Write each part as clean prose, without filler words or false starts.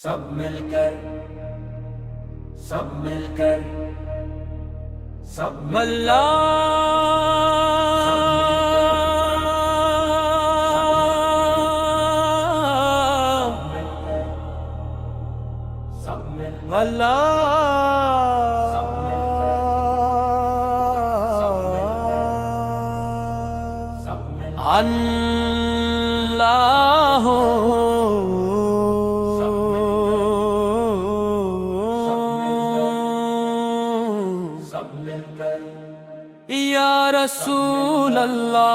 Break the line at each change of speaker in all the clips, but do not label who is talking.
سب مل کر سب مل کر سب
اللہ یا رسول اللہ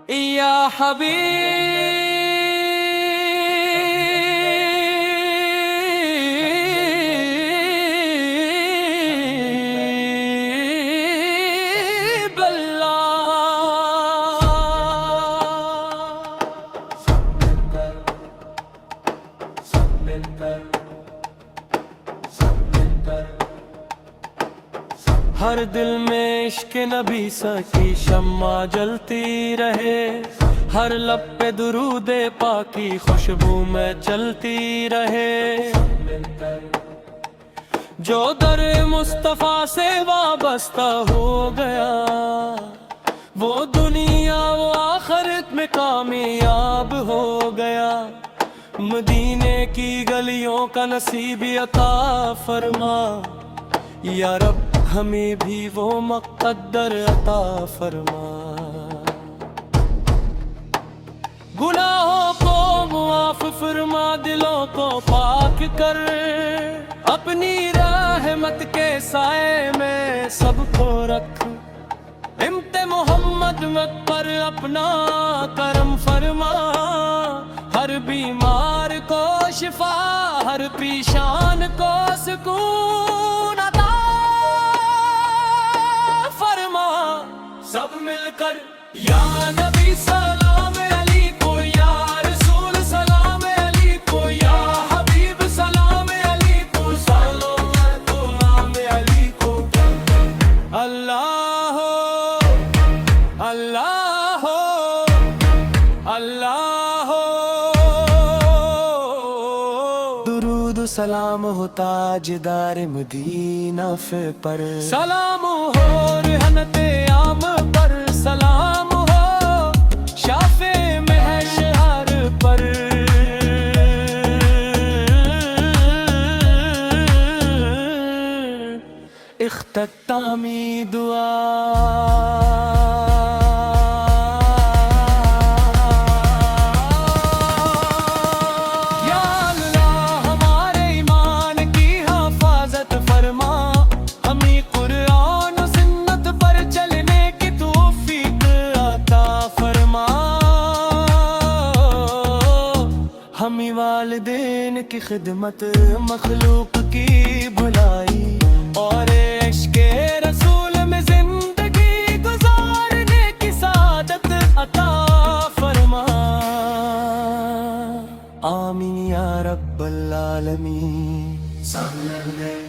یا حبیب ہر دل میں عشق نبی کی شمع جلتی رہے، ہر لب پہ درود پاکی خوشبو میں چلتی رہے، جو در مصطفیٰ سے وابستہ ہو گیا وہ دنیا و آخرت میں کامیاب ہو گیا۔ مدینے کی گلیوں کا نصیب عطا فرما یا رب، ہمیں بھی وہ مقدر عطا فرما۔ گناہوں کو معاف فرما، دلوں کو پاک کر، اپنی رحمت کے سائے میں سب کو رکھ، امت محمد مت پر اپنا کرم فرما، ہر بیمار کو شفا، ہر پیشان کو سکون عطا فرما۔ سب مل کر یا نبی سلام علیکم، یا رسول سلام علیکم، یا حبیب سلام علیکم، سلام علیکم۔ اللہ اللہ اللہ، درود و سلام ہو تاجدار مدینہ پر، سلام ہو رحمت عام پر، سلام ہو شافع محشر پر، اختتامی دعا۔ ہمیں والدین کی خدمت، مخلوق کی بھلائی اور عشق رسول میں زندگی گزارنے کی سعادت عطا فرما۔ آمین یا رب العالمین۔
سب مل گئے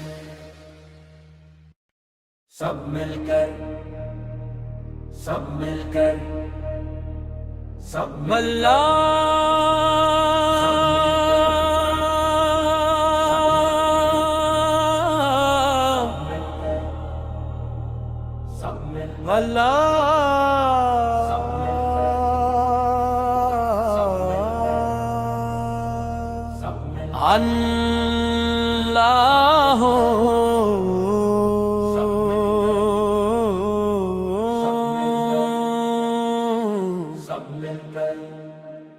سب مل کر سب مل کر سب
اللہ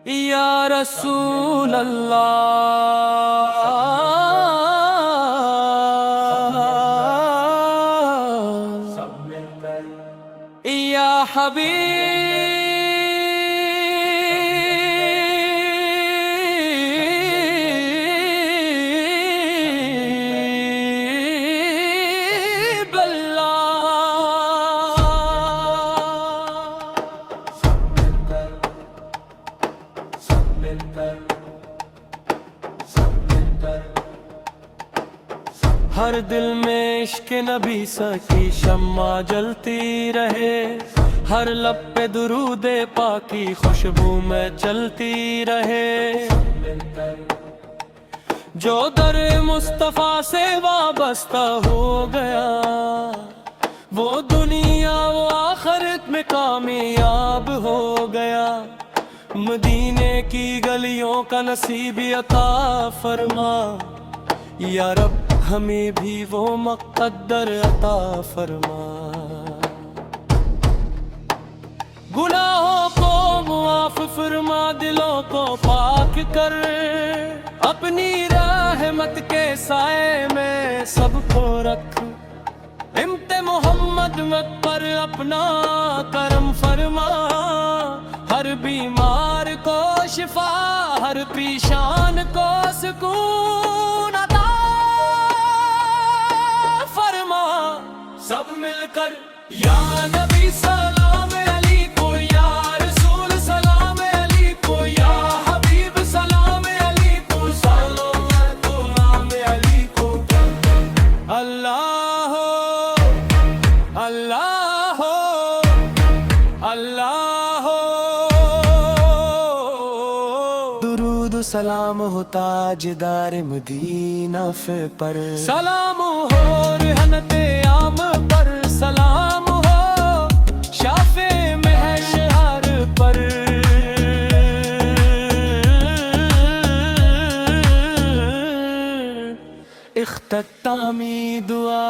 یا رسول اللہ یا حبیب ہر دل میں عشق نبی کی شمع جلتی رہے، ہر لب پہ درود پاکی خوشبو میں چلتی رہے جو در مصطفیٰ سے وابستہ ہو گیا وہ دنیا و آخرت میں کامیاب ہو گیا مدینے کی گلیوں کا نصیب عطا فرما یا رب ہمیں بھی وہ مقدر عطا فرما گناہوں کو معاف فرما دلوں کو پاک کر اپنی رحمت کے سائے میں سب کو رکھ امت محمد مت پر اپنا کرم فرما ہر بیمار کو شفا ہر پریشان کو سکون عطا فرما سب مل کر یا نبی سلام علیکم یا رسول سلام علیکم یا حبیب سلام علیکم سلام علیکم اللہ اللہ اللہ درود و سلام ہو تاجدار مدینہ پر سلام ہو رحمت عام پر سلام ہو شافع محشر پر اختتامی دعا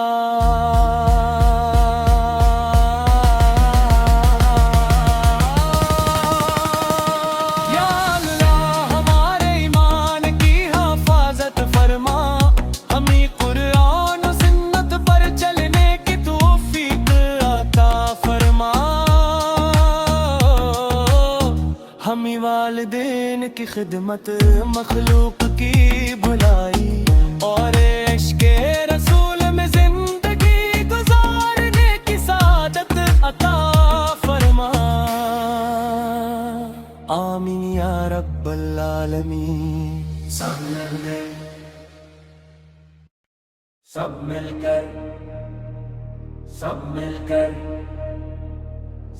ہمیں والدین کی خدمت مخلوق کی بھلائی اور عشق رسول میں زندگی گزارنے کی سعادت عطا فرما آمین یا رب العالمین
سب مل کر سب مل کر سب مل کر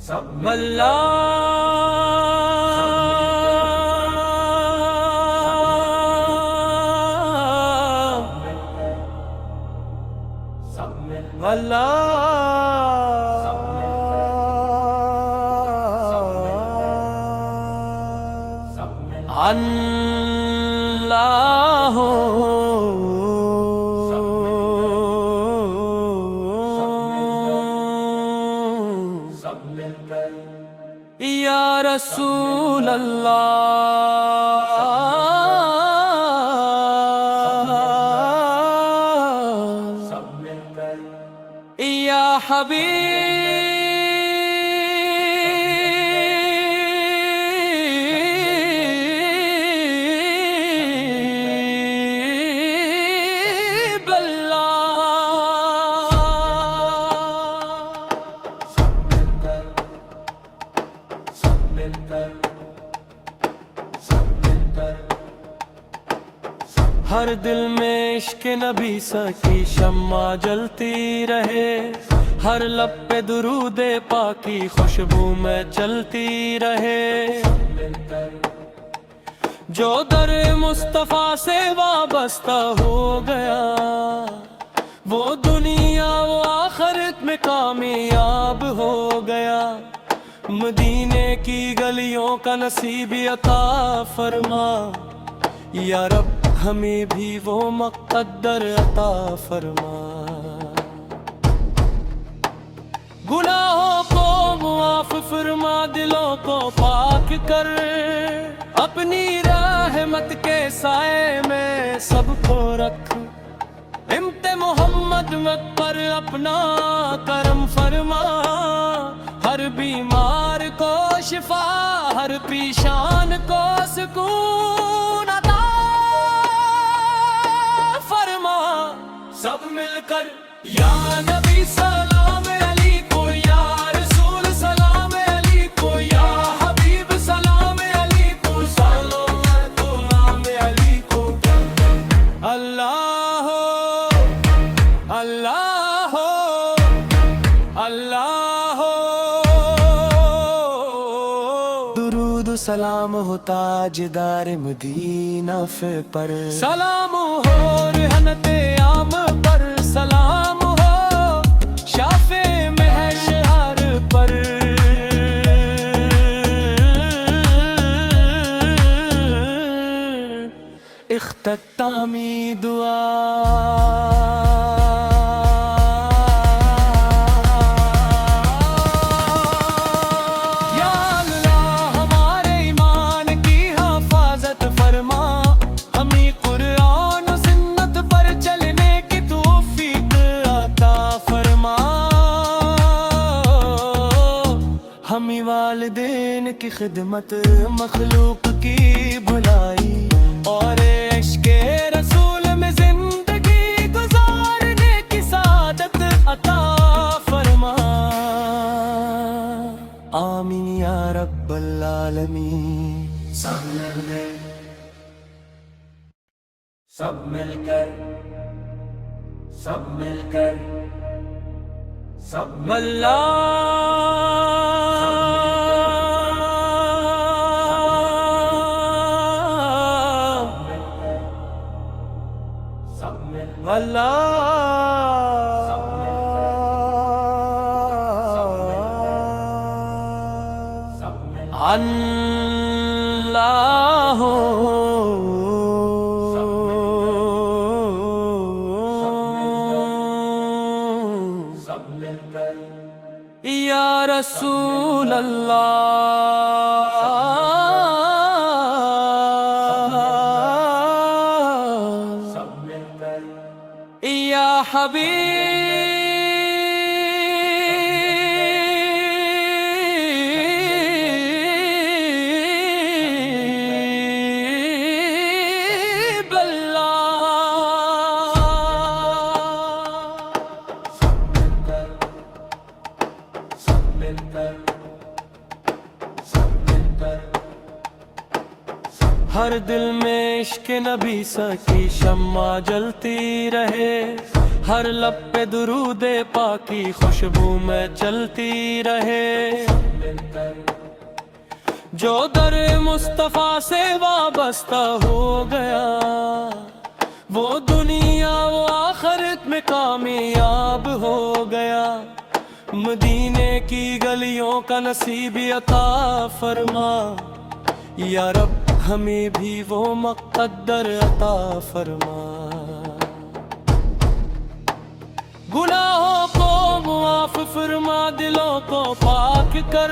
سب مل
اللہ یا رسول اللہ یا حبیب ہر دل میں عشق نبی کی شمع جلتی رہے ہر لب پہ درود پاکی خوشبو میں چلتی رہے جو در مصطفیٰ سے وابستہ ہو گیا وہ دنیا و آخرت میں کامیاب ہو گیا مدینے کی گلیوں کا نصیب عطا فرما یا رب ہمیں بھی وہ مقدر عطا فرما گناہوں کو معاف فرما دلوں کو پاک کر اپنی رحمت کے سائے میں سب کو رکھ امت محمد مت پر اپنا کرم فرما ہر بیمار کو شفا ہر پریشان کو سکون عطا فرما سب مل کر یا نبی سلام علیکم یا رسول سلام علیکم یا حبیب سلام علیکم سلام علیکم اللہ اللہ اللہ سلام ہو تاجدار مدینہ پر، سلام ہو رحمت عام پر، سلام ہو شافع محشر پر، اختتامی دعا۔ ہمیں والدین کی خدمت، مخلوق کی بھلائی، اور عشق رسول میں زندگی گزارنے کی سعادت عطا فرما، آمین یا رب العالمین۔
سب مل کر، سب مل کر، سب مل کر، سب مل
اللہ یا رسول اللہ، یا حبیب اللہ، ہر دل میں عشق نبی سا کی شمع جلتی رہے، ہر لب پہ درود پاکی خوشبو میں چلتی رہے، جو در مصطفیٰ سے وابستہ ہو گیا، وہ دنیا و آخرت میں کامیاب ہو گیا، مدینے کی گلیوں کا نصیب عطا فرما، یا رب ہمیں بھی وہ مقدر عطا فرما، گناہوں کو معاف فرما، دلوں کو پاک کر،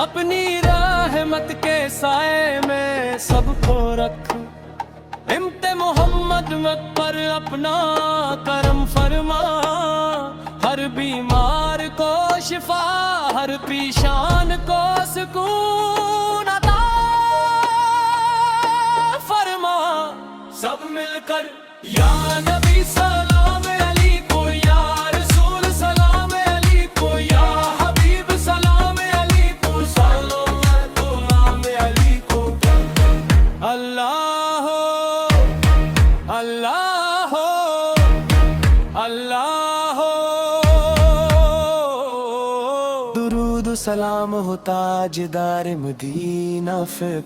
اپنی رحمت کے سائے میں سب کو رکھ، امت محمد مت پر اپنا کرم فرما، ہر بیمار کو شفا، ہر پیشان کو سکون عطا فرما، سب مل کر یا نبی سلام علیکم، یا رسول سلام علیکم، یا حبیب سلام علیکم، سلام علیکم، اللہ اللہ اللہ، درود و سلام ہو تاجدار مدینہ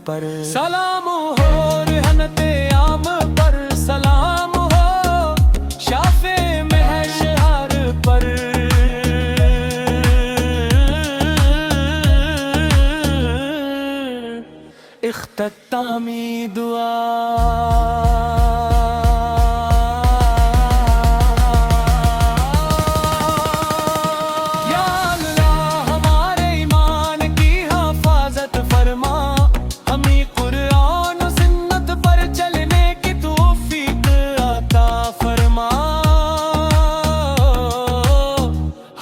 پر، سلام ہو رحمت عام پر، سلام ہو شافع محشر پر، اختتامی دعا۔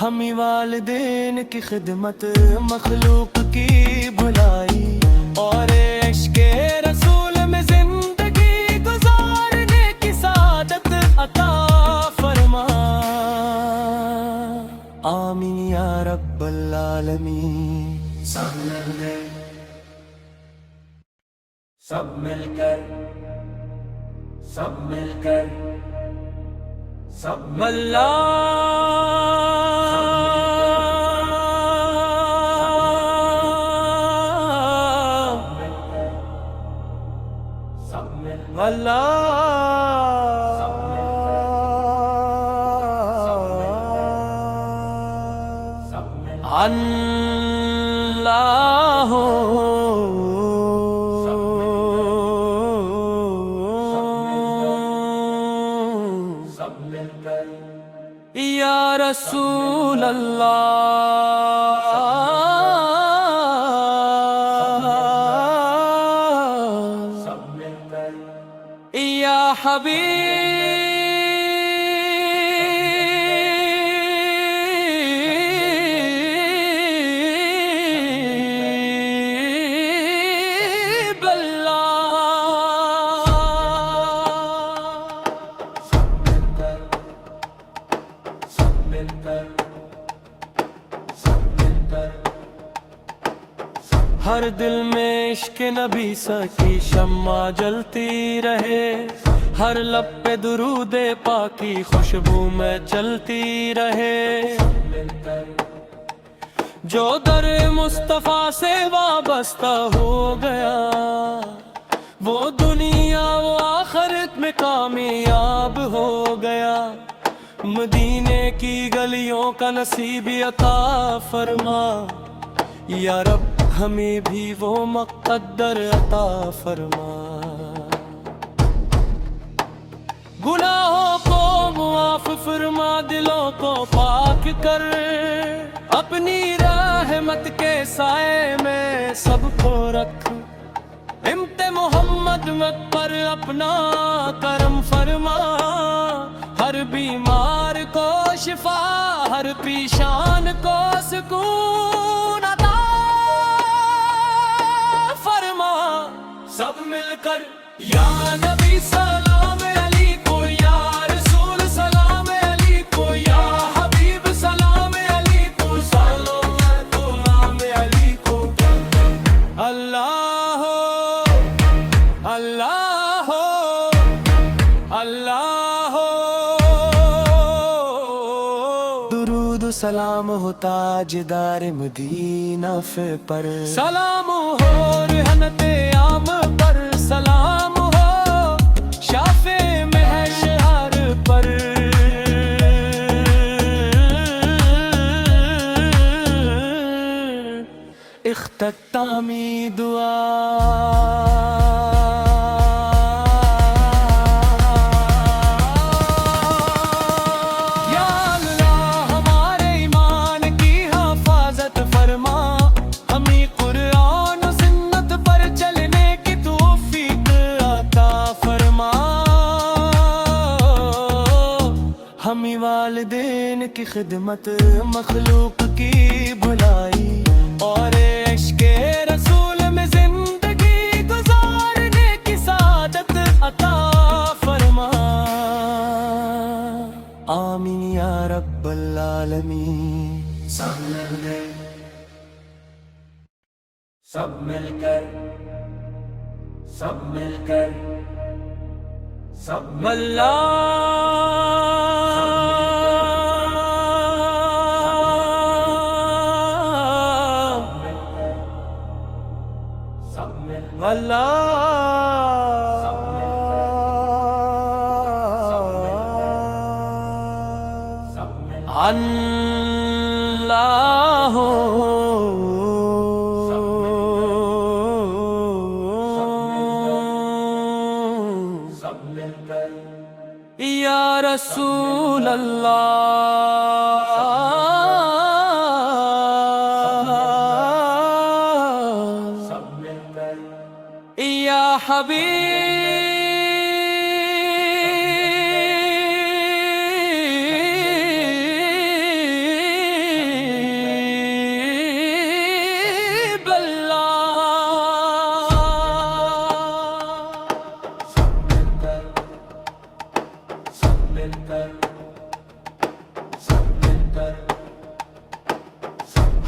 ہمیں والدین کی خدمت، مخلوق کی بھلائی، اور عشق رسول میں زندگی گزارنے کی سعادت عطا فرما، آمین یا رب العالمین۔
سب مل کر، سب مل کر، سب مل کر، سب مل
اللہ یا رسول اللہ یا حبیب ہر دل میں عشق نبی کی شمع جلتی رہے، ہر لب پہ درود پاک کی خوشبو میں چلتی رہے، جو در مصطفیٰ سے وابستہ ہو گیا وہ دنیا و آخرت میں کامیاب ہو گیا، مدینے کی گلیوں کا نصیب عطا فرما، یا رب ہمیں بھی وہ مقدر عطا فرما، گناہوں کو معاف فرما، دلوں کو پاک کر، اپنی رحمت کے سائے میں سب کو رکھ، امت محمد مت پر اپنا کرم فرما، ہر بیمار کو شفا، ہر پریشان کو سکون عطا فرما، سب مل کر یا نبی سلام علیکم، یا رسول سلام علیکم، یا حبیب سلام علیکم، سلام علیکم، اللہ اللہ اللہ، درود و سلام ہو تاجدار مدینہ پر، سلام ہو رحمت عام پر، سلام ہو شافع محشر پر، اختتامی دعا ہمیں والدین کی خدمت، مخلوق کی بھلائی اور عشق رسول میں زندگی گزارنے کی سعادت عطا فرما، آمین یا رب العالمین۔
سب مل کر سب مل کر سب مل
اللہ یا رسول اللہ یا حبیب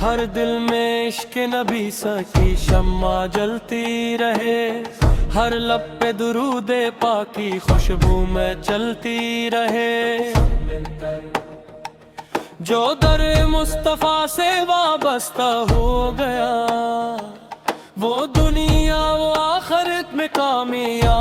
ہر دل میں عشق نبی کی شمع جلتی رہے، ہر لب پہ درود پاک کی خوشبو میں چلتی رہے، جو در مصطفیٰ سے وابستہ ہو گیا وہ دنیا و آخرت میں کامیاب